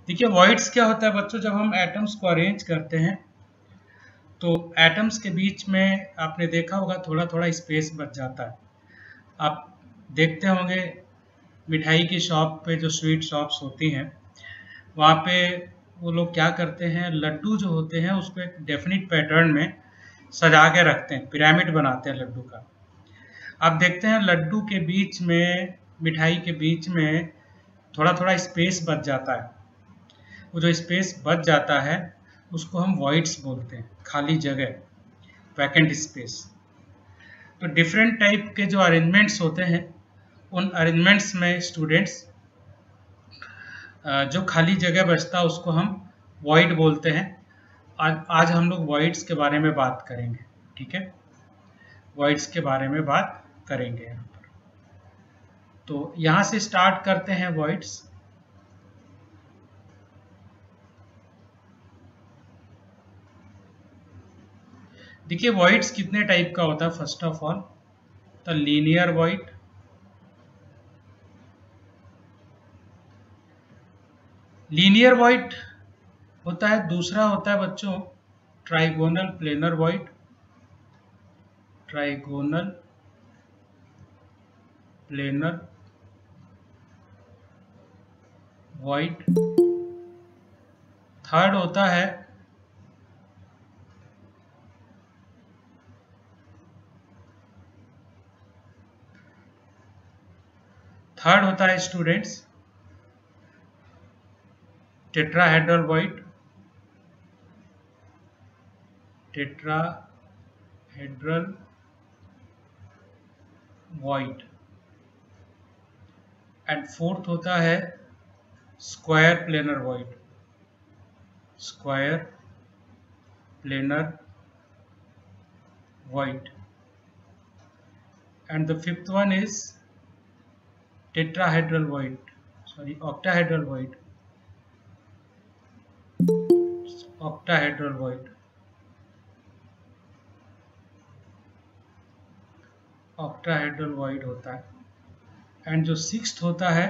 देखिए वॉइड्स क्या होता है बच्चों, जब हम एटम्स को अरेंज करते हैं तो एटम्स के बीच में आपने देखा होगा थोड़ा थोड़ा स्पेस बच जाता है। आप देखते होंगे मिठाई की शॉप पे, जो स्वीट शॉप्स होती हैं, वहाँ पे वो लोग क्या करते हैं, लड्डू जो होते हैं उसको एक डेफिनिट पैटर्न में सजा के रखते हैं, पिरामिड बनाते हैं लड्डू का। आप देखते हैं लड्डू के बीच में, मिठाई के बीच में थोड़ा थोड़ा स्पेस बच जाता है। वो जो स्पेस बच जाता है उसको हम वॉइड्स बोलते हैं, खाली जगह, वैकेंट स्पेस। तो डिफरेंट टाइप के जो अरेंजमेंट्स होते हैं, उन अरेंजमेंट्स में स्टूडेंट्स जो खाली जगह बचता है उसको हम वॉइड बोलते हैं। आज हम लोग वॉइड्स के बारे में बात करेंगे, ठीक है। वॉइड्स के बारे में बात करेंगे यहाँ पर। तो यहाँ से स्टार्ट करते हैं वॉइड्स। देखिए वॉइड्स कितने टाइप का होता है। First of all the linear void, linear void होता है। दूसरा होता है बच्चों trigonal planar void, trigonal planar void. Third होता है students tetrahedral void, tetrahedral void. And fourth होता है square planar void, square planar void. And the fifth one is tetrahedral void, sorry octahedral void, octahedral void, octahedral void होता है। And जो sixth होता है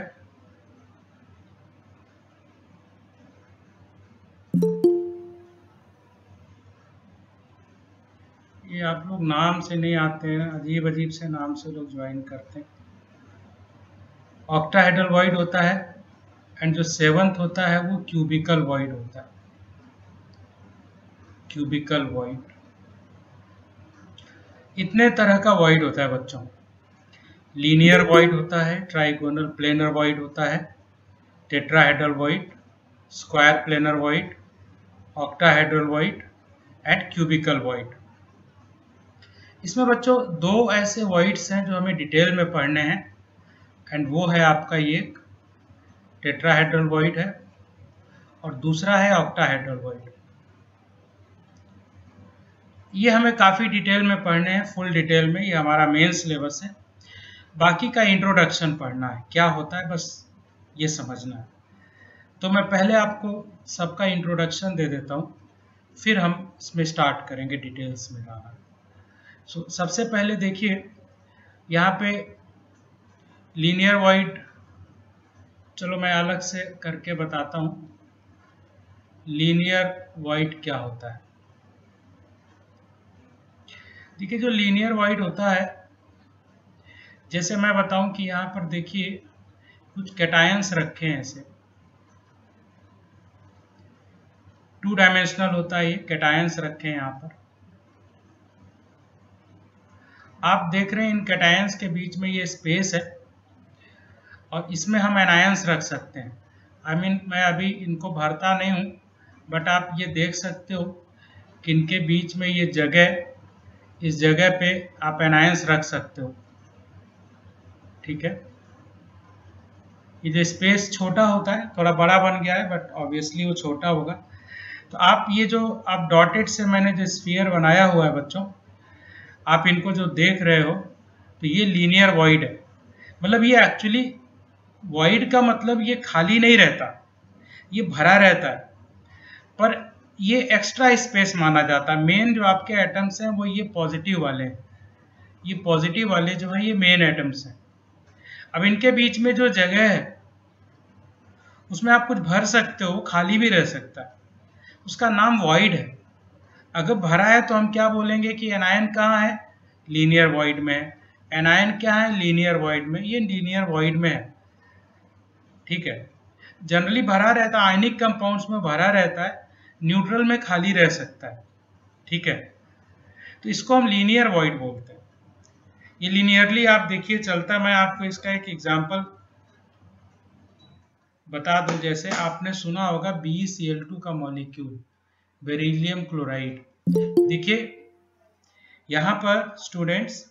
ये आप लोग नाम से नहीं आते हैं, अजीब अजीब से नाम से लोग ज्वाइन करते हैं। ऑक्टाहेड्रल वॉइड होता है। एंड जो सेवंथ होता है वो क्यूबिकल वॉइड होता है, क्यूबिकल वॉइड। इतने तरह का वॉइड होता है बच्चों। लीनियर वॉइड होता है, ट्राइगोनल प्लेनर वॉइड होता है, tetrahedral void, square planar void, octahedral void and cubical void. इसमें बच्चों दो ऐसे वॉइड्स हैं जो हमें डिटेल में पढ़ने हैं, एंड वो है आपका ये टेट्राहेड्रल वॉइड है और दूसरा है ऑक्टाहेड्रल वॉइड। ये हमें काफ़ी डिटेल में पढ़ने हैं, फुल डिटेल में। ये हमारा मेन सिलेबस है। बाकी का इंट्रोडक्शन पढ़ना है, क्या होता है बस ये समझना है। तो मैं पहले आपको सबका इंट्रोडक्शन दे देता हूँ, फिर हम इसमें स्टार्ट करेंगे डिटेल्स में जाना। सबसे पहले देखिए यहाँ पे लीनियर वॉइड, चलो मैं अलग से करके बताता हूँ लीनियर वॉइड क्या होता है। देखिए जो लीनियर वॉइड होता है, जैसे मैं बताऊं कि यहाँ पर देखिए कुछ कैटायंस रखे हैं, ऐसे 2 डायमेंशनल होता है, ये कैटायंस रखे हैं यहाँ पर। आप देख रहे हैं इन कैटायंस के बीच में ये स्पेस है और इसमें हम एनायंस रख सकते हैं। आई मीन मैं अभी इनको भरता नहीं हूँ, बट आप ये देख सकते हो कि इनके बीच में ये जगह, इस जगह पे आप एनायंस रख सकते हो, ठीक है। ये जो स्पेस छोटा होता है, थोड़ा बड़ा बन गया है बट ऑब्वियसली वो छोटा होगा। तो आप ये जो आप डॉटेड से मैंने जो स्फीयर बनाया हुआ है बच्चों, आप इनको जो देख रहे हो, तो ये लीनियर वॉइड है। मतलब ये एक्चुअली वॉइड का मतलब ये खाली नहीं रहता, ये भरा रहता है, पर ये एक्स्ट्रा स्पेस माना जाता है। मेन जो आपके एटम्स हैं वो ये पॉजिटिव वाले हैं, ये पॉजिटिव वाले जो है ये मेन एटम्स हैं। अब इनके बीच में जो जगह है उसमें आप कुछ भर सकते हो, खाली भी रह सकता है, उसका नाम वॉइड है। अगर भरा है तो हम क्या बोलेंगे कि एनायन कहाँ है, लीनियर वॉइड में है। एनायन क्या है, लीनियर वॉइड में, ये लीनियर वॉइड में है, ठीक है। जनरली भरा रहता है, आयनिक कंपाउंड्स में भरा रहता है, न्यूट्रल में खाली रह सकता है, ठीक है। तो इसको हम लीनियर वॉइड बोलते हैं। ये लीनियरली आप देखिए चलता है। मैं आपको इसका एक एग्जांपल बता दूं, जैसे आपने सुना होगा BeCl2 का मॉलिक्यूल, बेरिलियम क्लोराइड। देखिए यहाँ पर स्टूडेंट्स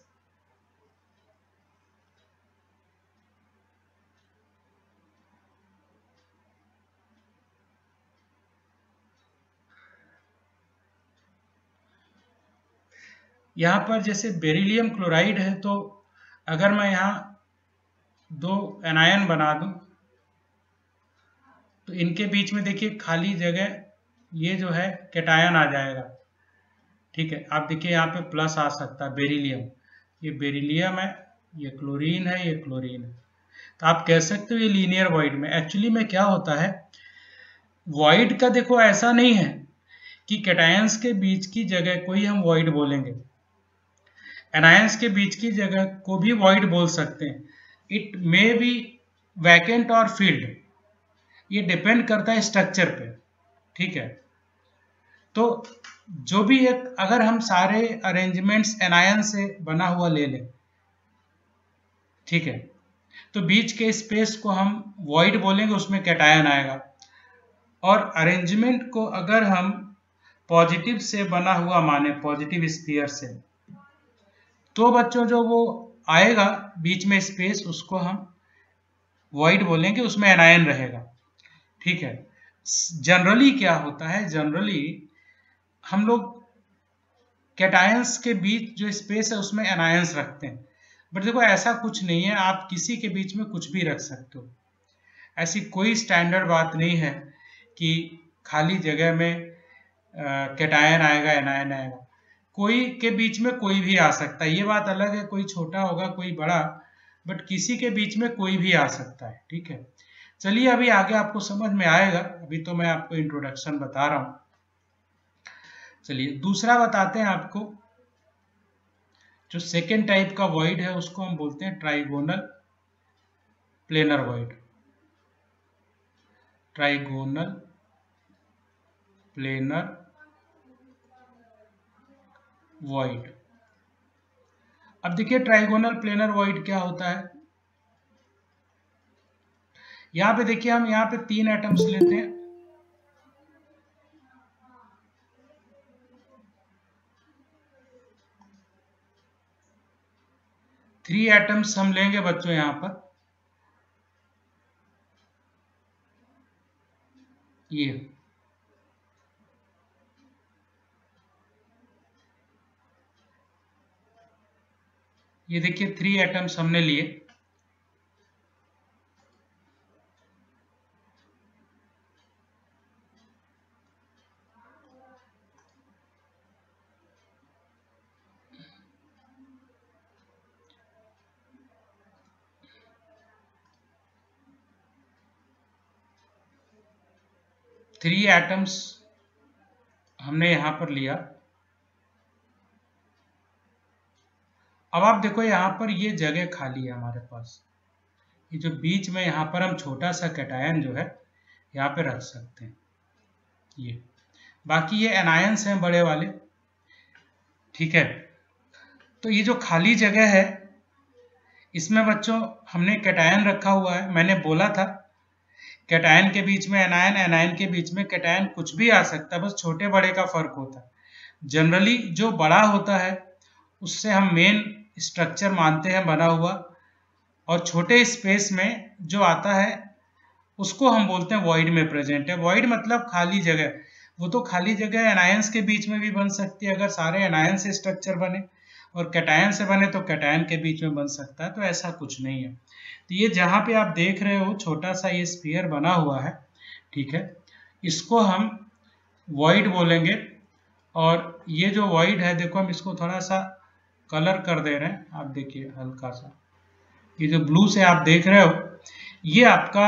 यहाँ पर जैसे बेरिलियम क्लोराइड है, तो अगर मैं यहाँ 2 एनायन बना दूं तो इनके बीच में देखिए खाली जगह, ये जो है कैटायन आ जाएगा, ठीक है। आप देखिए यहाँ पे प्लस आ सकता है, बेरिलियम, ये बेरिलियम है, ये क्लोरीन है, ये क्लोरीन है। तो आप कह सकते हो ये लीनियर वॉइड में। एक्चुअली में क्या होता है, वॉइड का देखो ऐसा नहीं है कि कैटायंस के बीच की जगह को ही हम वॉइड बोलेंगे, एनायंस के बीच की जगह को भी वॉइड बोल सकते हैं। इट मे बी वैकेंट और फील्ड, ये डिपेंड करता है स्ट्रक्चर पे, ठीक है। तो जो भी एक, अगर हम सारे अरेंजमेंट्स एनायन से बना हुआ ले लें, ठीक है, तो बीच के स्पेस को हम वॉइड बोलेंगे, उसमें कैटायन आएगा। और अरेंजमेंट को अगर हम पॉजिटिव से बना हुआ माने, पॉजिटिव स्फीयर से, तो बच्चों जो वो आएगा बीच में स्पेस, उसको हम वॉइड बोलेंगे, उसमें एनायन रहेगा, ठीक है। जनरली क्या होता है, जनरली हम लोग कैटायंस के बीच जो स्पेस है उसमें एनायंस रखते हैं, बट देखो ऐसा कुछ नहीं है, आप किसी के बीच में कुछ भी रख सकते हो। ऐसी कोई स्टैंडर्ड बात नहीं है कि खाली जगह में कैटायन आएगा, एनायन आएगा। कोई के बीच में कोई भी आ सकता है, ये बात अलग है, कोई छोटा होगा कोई बड़ा, बट किसी के बीच में कोई भी आ सकता है, ठीक है। चलिए अभी आगे आपको समझ में आएगा, अभी तो मैं आपको इंट्रोडक्शन बता रहा हूं। चलिए दूसरा बताते हैं आपको, जो सेकेंड टाइप का वॉइड है उसको हम बोलते हैं trigonal planar void. Trigonal planar void. अब देखिए ट्राइगोनल प्लेनर वॉइड क्या होता है। यहां पे देखिए हम यहाँ पे 3 एटम्स लेते हैं, थ्री एटम्स हम लेंगे बच्चों यहाँ पर, ये देखिए 3 एटम्स हमने लिए। थ्री एटम्स हमने यहां पर लिया। अब आप देखो यहाँ पर ये जगह खाली है हमारे पास, ये जो बीच में यहाँ पर हम छोटा सा कैटायन जो है यहाँ पे रख सकते हैं, ये बाकी ये एनायंस हैं बड़े वाले, ठीक है। तो ये जो खाली जगह है इसमें बच्चों हमने कैटायन रखा हुआ है। मैंने बोला था कैटायन के बीच में एनायन, एनायन के बीच में कैटायन, कुछ भी आ सकता है, बस छोटे बड़े का फर्क होता है। जनरली जो बड़ा होता है उससे हम मेन स्ट्रक्चर मानते हैं बना हुआ, और छोटे स्पेस में जो आता है उसको हम बोलते हैं वॉइड में प्रेजेंट है। वॉइड मतलब खाली जगह। वो तो खाली जगह एनायंस के बीच में भी बन सकती है, अगर सारे एनायन से स्ट्रक्चर बने, और कैटायन से बने तो कैटायन के बीच में बन सकता है, तो ऐसा कुछ नहीं है। तो ये जहाँ पे आप देख रहे हो छोटा सा ये स्फीयर बना हुआ है, ठीक है, इसको हम वॉइड बोलेंगे। और ये जो वॉइड है देखो हम इसको थोड़ा सा कलर कर दे रहे हैं, आप देखिए हल्का सा, ये जो ब्लू से आप देख रहे हो ये आपका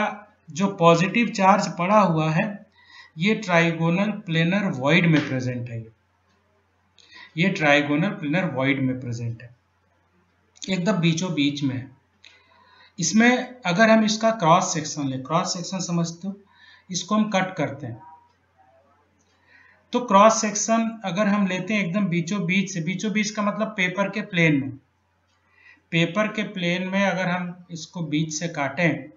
जो पॉजिटिव चार्ज पड़ा हुआ है ये ट्राइगोनल प्लेनर वॉइड में प्रेजेंट है। ये ट्राइगोनल प्लेनर वॉइड में प्रेजेंट है, एकदम बीचों बीच में है। इसमें अगर हम इसका क्रॉस सेक्शन ले, क्रॉस सेक्शन समझते हो, इसको हम कट करते हैं तो क्रॉस सेक्शन अगर हम लेते हैं एकदम बीचों बीच से, बीचों बीच का मतलब पेपर के प्लेन में, पेपर के प्लेन में अगर हम इसको बीच से काटें,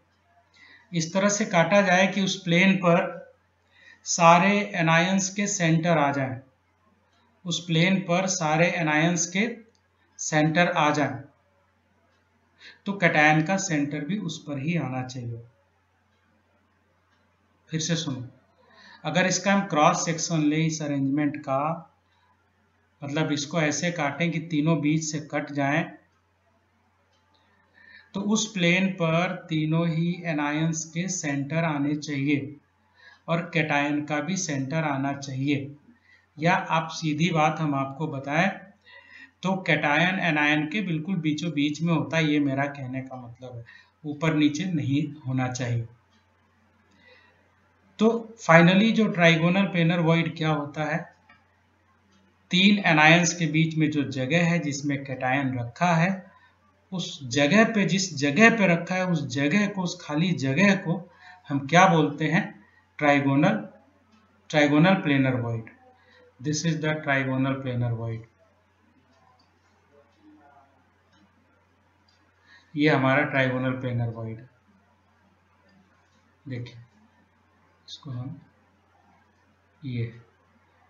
इस तरह से काटा जाए कि उस प्लेन पर सारे एनायंस के सेंटर आ जाएं, उस प्लेन पर सारे एनायंस के सेंटर आ जाएं, तो कैटायन का सेंटर भी उस पर ही आना चाहिए। फिर से सुनो, अगर इसका हम क्रॉस सेक्शन ले इस अरेंजमेंट का, मतलब इसको ऐसे काटें कि तीनों बीच से कट जाएं, तो उस प्लेन पर तीनों ही एनायंस के सेंटर आने चाहिए और कैटायन का भी सेंटर आना चाहिए। या आप सीधी बात हम आपको बताएं तो कैटायन एनायन के बिल्कुल बीचों बीच में होता है, ये मेरा कहने का मतलब है, ऊपर नीचे नहीं होना चाहिए। तो फाइनली जो ट्राइगोनल प्लेनर वॉइड क्या होता है, तीन एनायंस के बीच में जो जगह है जिसमें कैटायन रखा है, उस जगह पे, जिस जगह पे रखा है उस जगह को, उस खाली जगह को हम क्या बोलते हैं, trigonal planar void. This is the trigonal planar void. ये हमारा ट्राइगोनल प्लेनर वॉइड। देखिए इसको हम, ये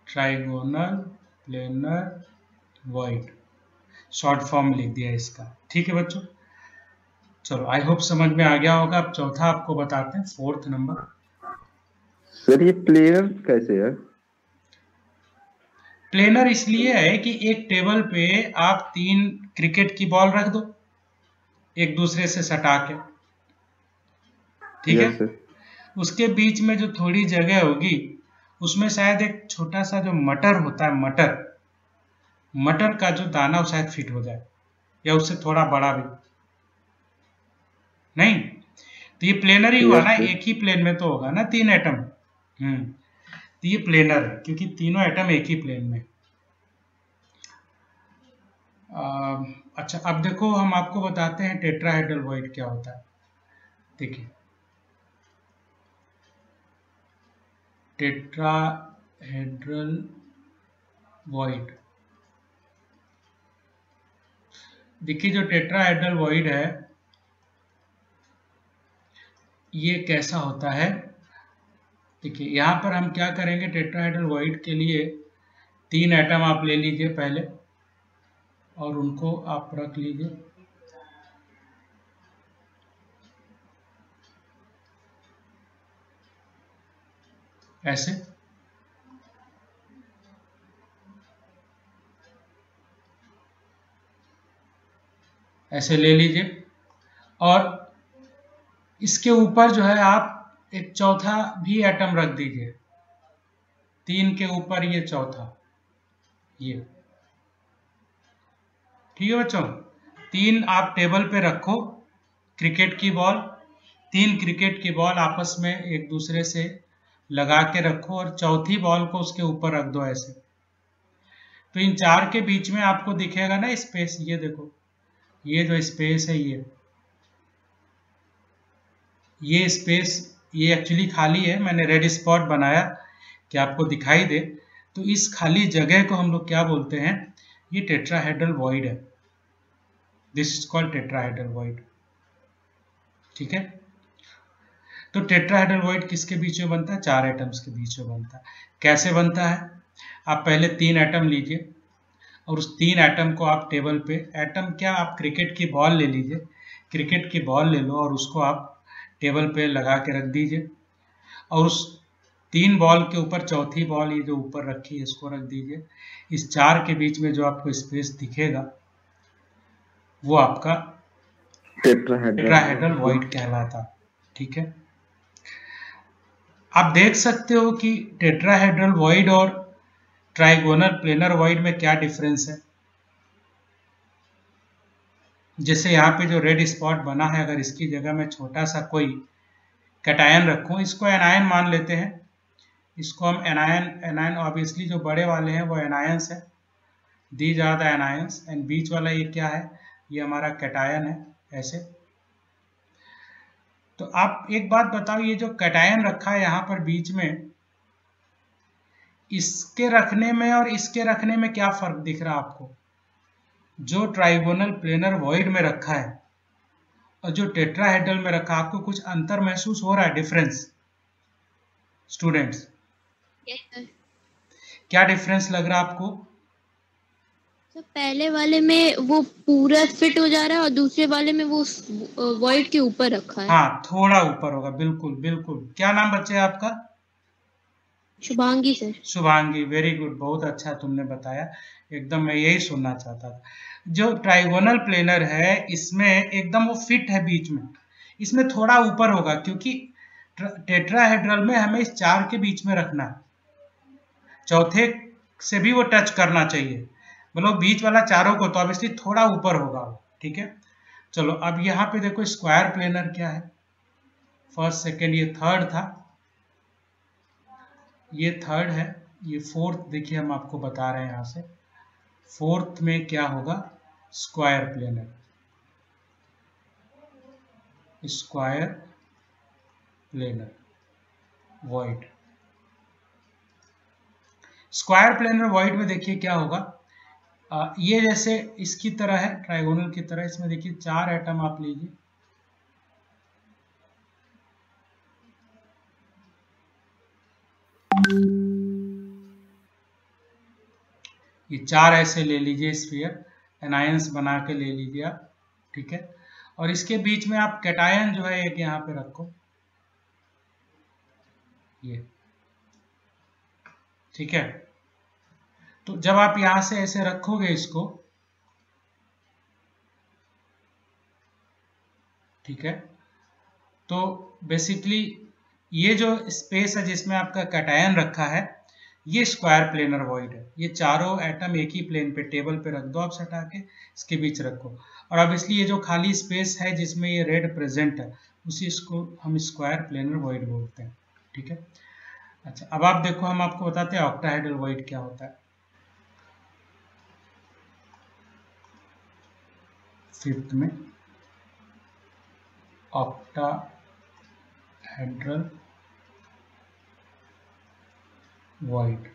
trigonal planar void short form लिख दिया इसका। ठीक है बच्चों, चलो आई होप समझ में आ गया होगा। अब चौथा आपको बताते हैं, फोर्थ नंबर। सर ये प्लेनर कैसे है? प्लेनर इसलिए है कि एक टेबल पे आप तीन क्रिकेट की बॉल रख दो एक दूसरे से सटा के, ठीक है, उसके बीच में जो थोड़ी जगह होगी उसमें शायद एक छोटा सा जो मटर होता है, मटर का जो दाना शायद फिट हो जाए, या उससे थोड़ा बड़ा भी नहीं, तो ये प्लेनर ही हुआ ना, एक ही प्लेन में तो होगा ना तीन एटम। तो ये प्लेनर है क्योंकि तीनों एटम एक ही प्लेन में। अच्छा अब देखो हम आपको बताते हैं टेट्राहेड्रल वॉइड क्या होता है। देखिए टेट्राहेड्रल वॉइड, देखिए जो टेट्राहेड्रल वॉइड है ये कैसा होता है। देखिए यहाँ पर हम क्या करेंगे, टेट्राहेड्रल वॉइड के लिए तीन एटम आप ले लीजिए पहले और उनको आप रख लीजिए ऐसे, ऐसे ले लीजिए और इसके ऊपर जो है आप एक चौथा भी एटम रख दीजिए, तीन के ऊपर ये चौथा, ये ठीक है बच्चों। तीन आप टेबल पे रखो क्रिकेट की बॉल, तीन क्रिकेट की बॉल आपस में एक दूसरे से लगा के रखो और चौथी बॉल को उसके ऊपर रख दो ऐसे। तो इन चार के बीच में आपको दिखेगा ना स्पेस, ये देखो ये जो स्पेस है ये स्पेस ये एक्चुअली खाली है, मैंने रेड स्पॉट बनाया कि आपको दिखाई दे। तो इस खाली जगह को हम लोग क्या बोलते हैं, ये टेट्राहेड्रल वॉइड है। This is called tetrahedral void, ठीक है। तो टेट्राहेड्रल वॉइड किसके बीच में बनता है, चार एटम्स के बीच में बनता है। कैसे बनता है, आप पहले तीन एटम लीजिए और उस तीन एटम को आप टेबल पे, एटम क्या, आप क्रिकेट की बॉल ले लीजिए, क्रिकेट की बॉल ले लो और उसको आप टेबल पे लगा के रख दीजिए और उस तीन बॉल के ऊपर चौथी बॉल ये जो ऊपर रखी है इसको रख दीजिए। इस चार के बीच में जो आपको स्पेस दिखेगा वो आपका टेट्राहेड्रल वॉइड कहलाता, ठीक है। आप देख सकते हो कि टेट्राहेड्रल वॉइड और ट्राइगोनल प्लेनर वॉइड में क्या डिफरेंस है। जैसे यहाँ पे जो रेड स्पॉट बना है, अगर इसकी जगह में छोटा सा कोई कैटायन रखूं, इसको एनायन मान लेते हैं, इसको हम एनायन ऑब्वियसली जो बड़े वाले हैं वो एनायंस है, these are the anions, and बीच वाला ये क्या है, ये हमारा कैटायन है ऐसे। तो आप एक बात बताओ, ये जो कैटायन रखा है यहाँ पर बीच में, इसके रखने में और इसके रखने में क्या फर्क दिख रहा है आपको? जो ट्राइगोनल प्लेनर वॉइड में रखा है और जो टेट्राहेड्रल में रखा, आपको कुछ अंतर महसूस हो रहा है, डिफरेंस स्टूडेंट्स? क्या डिफरेंस लग रहा है आपको? तो पहले वाले में वो पूरा फिट हो जा रहा है और दूसरे वाले में वो वॉइड के ऊपर रखा है। हाँ, थोड़ा ऊपर होगा, बिल्कुल बिल्कुल। क्या नाम बच्चे आपका? Shubhangi sir. Shubhangi, very good, बहुत अच्छा तुमने बताया, एकदम मैं यही सुनना चाहता था। जो ट्राइगोनल प्लेनर है इसमें एकदम वो फिट है बीच में, इसमें थोड़ा ऊपर होगा, क्योंकि टेट्राहेड्रल में हमें इस चार के बीच में रखना है, चौथे से भी वो टच करना चाहिए, मतलब बीच वाला चारों को, तो ऑब्वियसली थोड़ा ऊपर होगा, ठीक है। चलो अब यहाँ पे देखो स्क्वायर प्लेनर क्या है, फर्स्ट सेकेंड, ये थर्ड था, ये थर्ड है, ये फोर्थ, देखिए हम आपको बता रहे हैं यहाँ से, फोर्थ में क्या होगा, square planar, square planar void. Square planar void में देखिए क्या होगा, ये जैसे इसकी तरह है, ट्राइगोनल की तरह, इसमें देखिए चार एटम आप लीजिए, ये चार ऐसे ले लीजिए स्फीयर, एनायंस बना के ले लीजिए आप, ठीक है। और इसके बीच में आप कैटायन जो है एक यहाँ पे रखो, ये, ठीक है। तो जब आप यहां से ऐसे रखोगे इसको, ठीक है, तो बेसिकली ये जो स्पेस है जिसमें आपका कैटायन रखा है, ये स्क्वायर प्लेनर वॉइड है, ये चारों एटम एक ही प्लेन पे, टेबल पे रख दो आप सटा के, इसके बीच रखो, और अब इसलिए ये जो खाली स्पेस है जिसमें ये रेड प्रेजेंट है, उसी इसको हम स्क्वायर प्लेनर वॉइड बोलते हैं, ठीक है। अच्छा, अब आप देखो, हम आपको बताते हैं ऑक्टाहेड्रल वॉइड क्या होता है। फिफ्थ में ऑक्टाहेड्रल वॉइड,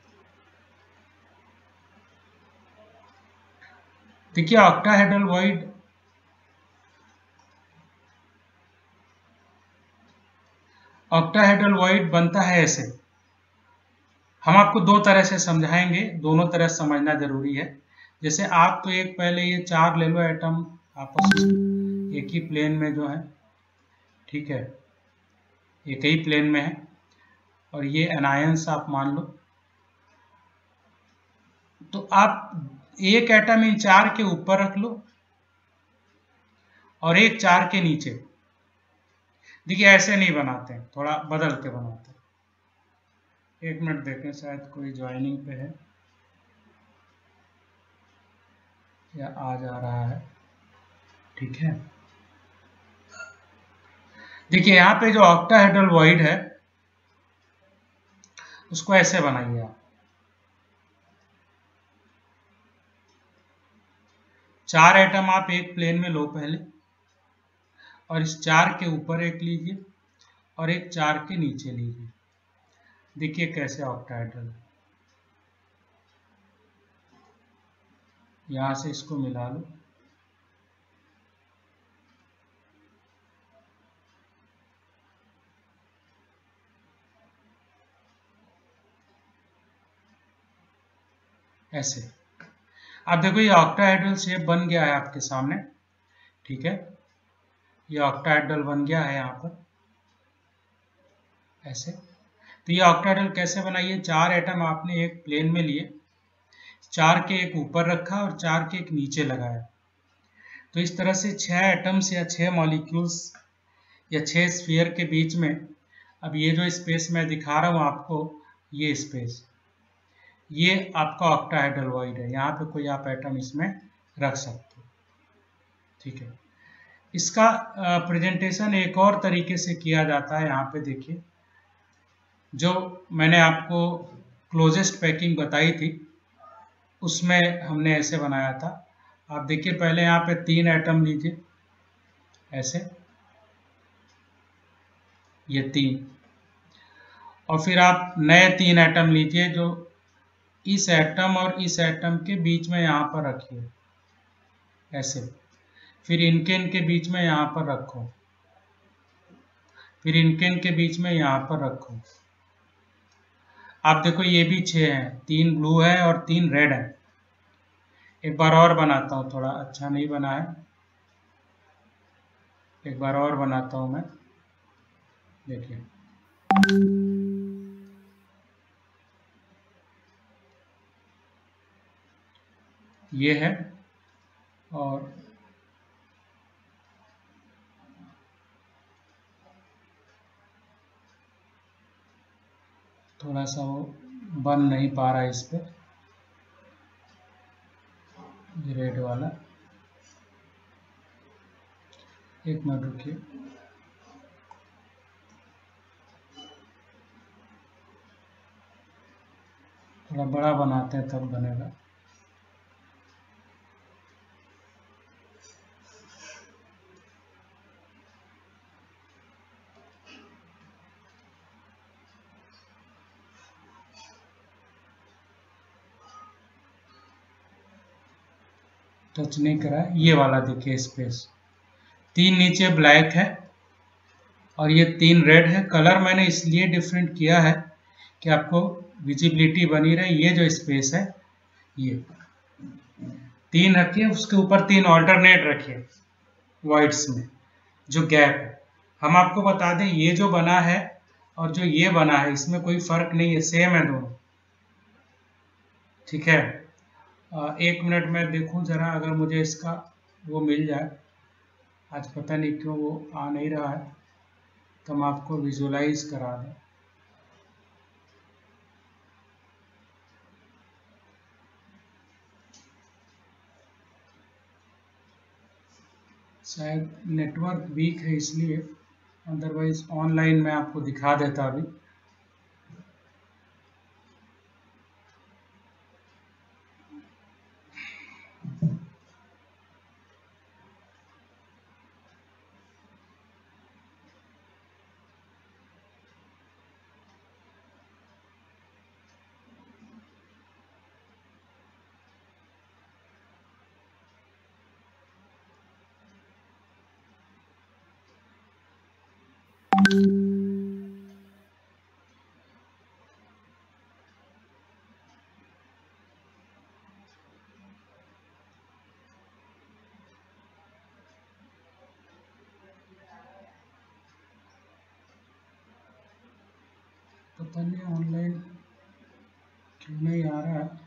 देखिए ऑक्टाहेड्रल वॉइड, ऑक्टाहेड्रल वॉइड बनता है ऐसे, हम आपको दो तरह से समझाएंगे, दोनों तरह समझना जरूरी है। जैसे आप तो एक पहले ये चार ले लो एटम आपस में एक ही प्लेन में जो है, ठीक है, एक ही प्लेन में है, और ये एनायंस आप मान लो, तो आप एक एटम इन चार के ऊपर रख लो और एक चार के नीचे। देखिए ऐसे नहीं बनाते हैं, थोड़ा बदल के बनाते हैं। एक मिनट देखें, शायद कोई ज्वाइनिंग पे है या आ जा रहा है, ठीक है। देखिए यहाँ पे जो ऑक्टाहेड्रल वॉइड है उसको ऐसे बनाइए आप, चार एटम आप एक प्लेन में लो पहले, और इस चार के ऊपर एक लीजिए और एक चार के नीचे लीजिए, देखिए कैसे ऑक्टाहेड्रल, यहां से इसको मिला लो, ऐसे। अब देखो ये ऑक्टाहेड्रल शेप बन गया है आपके सामने, ठीक है, ये ऑक्टाहेड्रल बन गया है यहाँ पर ऐसे। तो ये ऑक्टाहेड्रल कैसे बनाइए, चार एटम आपने एक प्लेन में लिए, चार के एक ऊपर रखा और चार के एक नीचे लगाया, तो इस तरह से 6 एटम्स या 6 मॉलिक्यूल्स या 6 स्फीयर के बीच में, अब ये जो स्पेस मैं दिखा रहा हूँ आपको, ये स्पेस, ये आपका ऑक्टाहेड्रल वॉइड है, यहाँ पे कोई आप एटम इसमें रख सकते हो, ठीक है। इसका प्रेजेंटेशन एक और तरीके से किया जाता है। यहाँ पे देखिए, जो मैंने आपको क्लोजेस्ट पैकिंग बताई थी उसमें हमने ऐसे बनाया था। आप देखिए, पहले यहाँ पे 3 एटम लीजिए, ऐसे, ये 3, और फिर आप नए 3 एटम लीजिए जो इस एटम और इस एटम के बीच में यहाँ पर रखिए, ऐसे। फिर इनके बीच में यहाँ पर रखो, फिर इनके बीच में यहाँ पर रखो। आप देखो, ये भी 6 हैं, 3 ब्लू है और 3 रेड है। एक बार और बनाता हूँ, थोड़ा अच्छा नहीं बना है, एक बार और बनाता हूँ मैं। देखिए, ये है, और थोड़ा सा वो बन नहीं पा रहा है इस पे, ये रेड वाला। एक मिनट रुकिए, थोड़ा बड़ा बनाते हैं तब बनेगा। टच नहीं करा, ये वाला देखिए स्पेस। 3 नीचे ब्लैक है और ये 3 रेड है। कलर मैंने इसलिए डिफरेंट किया है कि आपको विजिबिलिटी बनी रहे। ये जो स्पेस है, ये 3 रखिए, उसके ऊपर 3 ऑल्टरनेट रखिए वाइट्स में, जो गैप है। हम आपको बता दें, ये जो बना है और जो ये बना है, इसमें कोई फर्क नहीं है, सेम है दोनों, ठीक है। 1 मिनट में देखूं जरा, अगर मुझे इसका वो मिल जाए। आज पता नहीं क्यों वो आ नहीं रहा है, तो हम आपको विजुलाइज करा दें। शायद नेटवर्क वीक है इसलिए, अदरवाइज ऑनलाइन मैं आपको दिखा देता अभी। पता नहीं ऑनलाइन क्यों नहीं आ रहा है।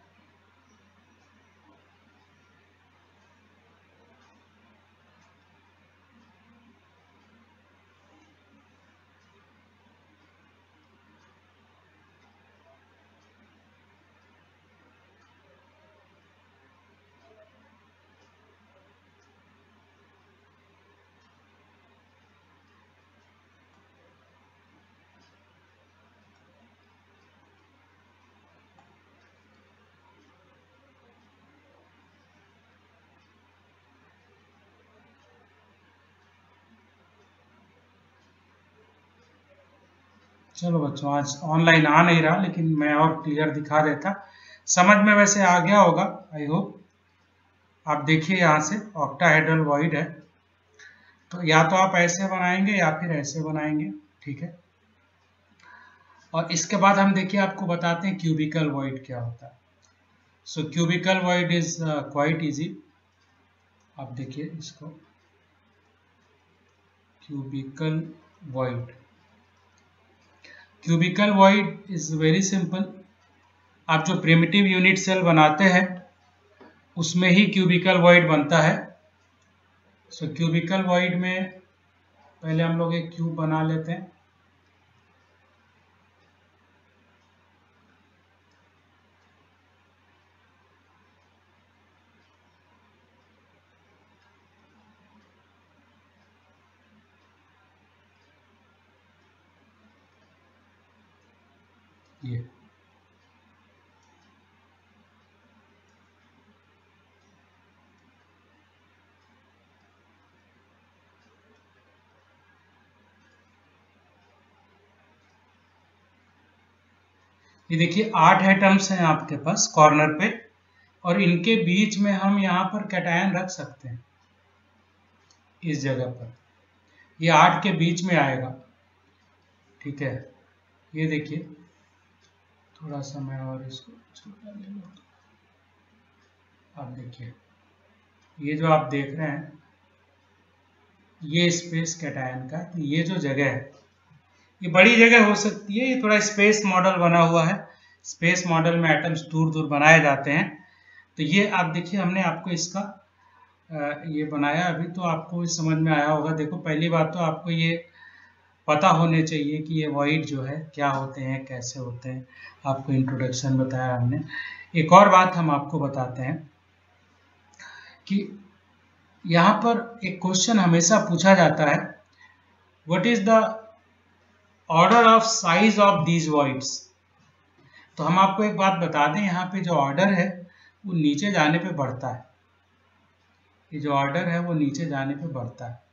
चलो बच्चों, आज ऑनलाइन आ नहीं रहा, लेकिन मैं और क्लियर दिखा देता। समझ में वैसे आ गया होगा, आई होप। आप देखिए, यहाँ से ऑक्टाहेड्रल वॉइड है, तो या तो आप ऐसे बनाएंगे या फिर ऐसे बनाएंगे, ठीक है। और इसके बाद हम देखिए आपको बताते हैं क्यूबिकल वॉइड क्या होता है। So cubical void is quite easy. आप देखिए इसको, cubical void. Cubical void is very simple. आप जो प्रिमिटिव यूनिट सेल बनाते हैं उसमें ही क्यूबिकल वॉइड बनता है। सो क्यूबिकल वॉइड में पहले हम लोग एक क्यूब बना लेते हैं। ये देखिए 8 एटम्स हैं आपके पास कॉर्नर पे, और इनके बीच में हम यहाँ पर कैटायन रख सकते हैं इस जगह पर। ये 8 के बीच में आएगा, ठीक है। ये देखिए थोड़ा सा मैं और इसको छोटा ले लूँ। आप देखिए ये जो आप देख रहे हैं ये स्पेस कैटायन का, तो ये जो जगह है ये बड़ी जगह हो सकती है, ये थोड़ा स्पेस मॉडल बना हुआ है। स्पेस मॉडल में एटम्स दूर दूर बनाए जाते हैं। तो ये आप देखिए हमने आपको इसका ये बनाया अभी, तो आपको समझ में आया होगा। देखो पहली बात तो आपको ये पता होने चाहिए कि ये वॉइड जो है क्या होते हैं, कैसे होते हैं, आपको इंट्रोडक्शन बताया हमने। एक और बात हम आपको बताते हैं कि यहाँ पर एक क्वेश्चन हमेशा पूछा जाता है, what is the order of size of these voids. तो हम आपको एक बात बता दें, यहाँ पे जो ऑर्डर है वो नीचे जाने पे बढ़ता है। ये जो ऑर्डर है वो नीचे जाने पे बढ़ता है।